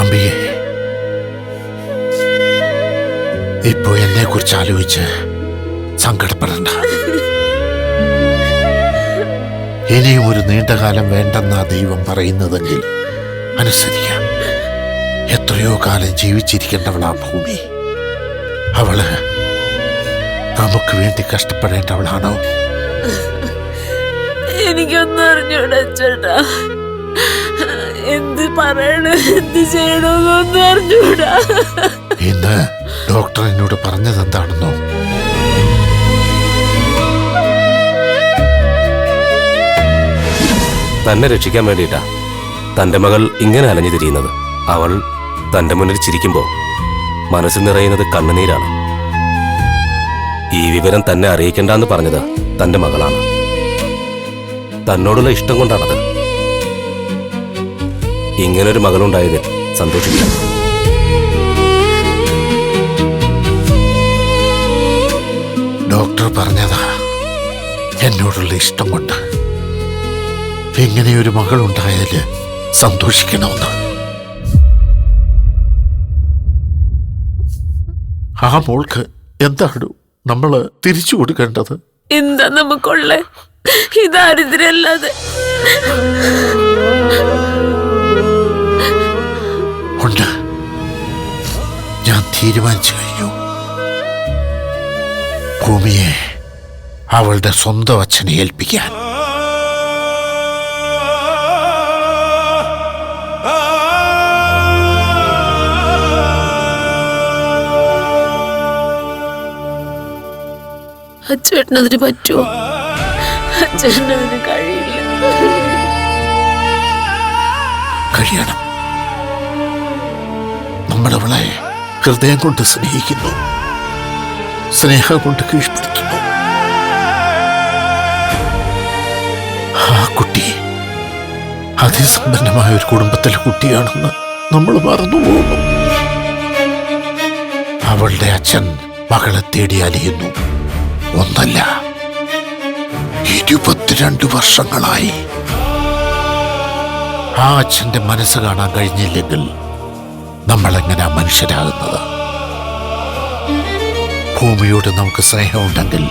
അമ്പികെ, ഇപ്പോ എന്നെ കുറിച്ച് ആലോചിച്ച് സങ്കടപ്പെടണ്ട. ഇനിയും ഒരു നീണ്ടകാലം വേണ്ടെന്നാ ദൈവം പറയുന്നതെങ്കിൽ അനുസരിക്കാം. എത്രയോ കാലം ജീവിച്ചിരിക്കേണ്ടവളാ ഭൂമി. അവള് നമുക്ക് വേണ്ടി കഷ്ടപ്പെടേണ്ടവളാണോ? എനിക്കൊന്നും അറിഞ്ഞൂടാ ചേട്ടാ. എന്ത് പറയണോ എന്ത് ചെയ്യണോന്നൊന്നും അറിഞ്ഞൂടാ. ഇന്ന് ഡോക്ടർ എന്നോട് പറഞ്ഞത് എന്താണെന്നോ? തന്നെ രക്ഷിക്കാൻ വേണ്ടിയിട്ടാ തന്റെ മകൾ ഇങ്ങനെ അലഞ്ഞു തിരിയുന്നത്. അവൾ തന്റെ മുന്നിൽ ചിരിക്കുമ്പോ മനസ്സിൽ നിറയുന്നത് കണ്ണുനീരാണ്. ഈ വിവരം തന്നെ അറിയിക്കണ്ടെന്ന് പറഞ്ഞത് തന്റെ മകളാണ്. തന്നോടുള്ള ഇഷ്ടം കൊണ്ടാണത്. ഇങ്ങനൊരു മകളുണ്ടായതിൽ സന്തോഷിക്കാം. ഡോക്ടർ പറഞ്ഞതാ എന്നോടുള്ള ഇഷ്ടം കൊണ്ട്. ഇങ്ങനെയൊരു മകളുണ്ടായതില് സന്തോഷിക്കണമെന്ന്. ആ മോൾക്ക് എന്താണ് നമ്മള് തിരിച്ചു കൊടുക്കേണ്ടത്? എന്താ നമുക്കുള്ള ഈ ദാരിദ്ര്യല്ലാതെ? ഉണ്ട്, ഞാൻ തീരുമാനിച്ചു കഴിഞ്ഞു. ഭൂമിയെ അവളുടെ സ്വന്തം അച്ഛനെ ഏൽപ്പിക്കാൻ. അച്ഛനതിന് പറ്റുമോ? അച്ഛനതിന് കഴിയില്ല. കഴിയണം. നമ്മളവളെ ഹൃദയം കൊണ്ട് സ്നേഹിക്കുന്നു, സ്നേഹം കൊണ്ട് കീഴ്പ്പെടുത്തുന്നു. ആ കുട്ടി അതിസമ്പന്നമായ ഒരു കുടുംബത്തിലെ കുട്ടിയാണെന്ന് നമ്മൾ മറന്നുപോകുന്നു. അവളുടെ അച്ഛൻ മകളെ തേടി അലയുന്നു. ഒന്നല്ല, 22 വർഷങ്ങളായി. ആ അച്ഛന്റെ മനസ്സ് കാണാൻ കഴിഞ്ഞില്ലെങ്കിൽ നമ്മളെങ്ങനെയാ മനുഷ്യരാകുന്നത്? ഭൂമിയോട് നമുക്ക് സ്നേഹമുണ്ടെങ്കിൽ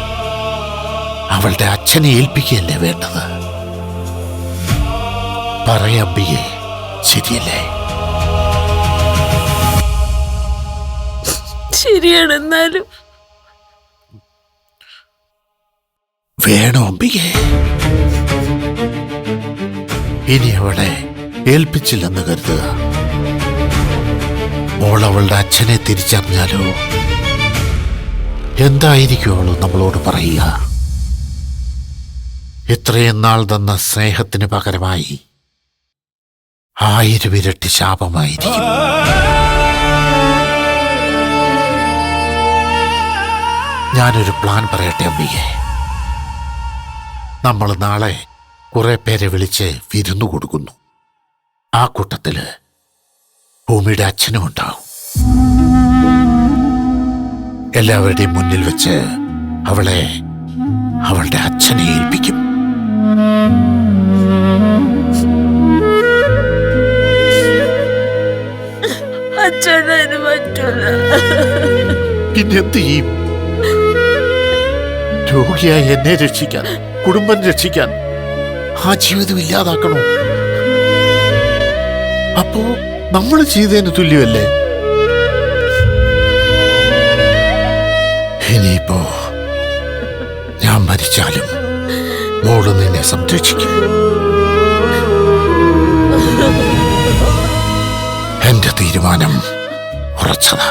അവളുടെ അച്ഛനെ ഏൽപ്പിക്കുകയല്ലേ വേണ്ടത്? പറയമ്പിയെ, ശരിയല്ലേ? ശരിയാണ്. എന്നാലും വേണോ അമ്പികെ? ഇനി അവളെ ഏൽപ്പിച്ചില്ലെന്ന് കരുതുക. മോൾ അവളുടെ അച്ഛനെ തിരിച്ചറിഞ്ഞാലോ എന്തായിരിക്കും അവൾ നമ്മളോട് പറയുക? ഇത്രയും നാൾ തന്ന സ്നേഹത്തിന് പകരമായി 1000 ഇരട്ടി ശാപമായിരിക്കും. ഞാനൊരു പ്ലാൻ പറയട്ടെ അമ്പികെ. നമ്മൾ നാളെ കുറെ പേരെ വിളിച്ച് വിരുന്നു കൊടുക്കുന്നു. ആ കൂട്ടത്തില് ഭൂമിയുടെ അച്ഛനും ഉണ്ടാവും. എല്ലാവരുടെയും മുന്നിൽ വെച്ച് അവളെ അവളുടെ അച്ഛനെ ഏൽപ്പിക്കും. അച്ഛനതിന് പറ്റൂല. പിന്നെന്ത് ചെയ്യും? രോഗിയായി എന്നെ രക്ഷിക്കാൻ, കുടുംബം രക്ഷിക്കാൻ ആ ജീവിതം ഇല്ലാതാക്കണോ? അപ്പോ നമ്മൾ ചെയ്തതിന് തുല്യമല്ലേ? ഇനിയിപ്പോ ഞാൻ മരിച്ചാലും മോള് നിന്നെ സംരക്ഷിക്കും. എന്റെ തീരുമാനം ഉറച്ചതാ.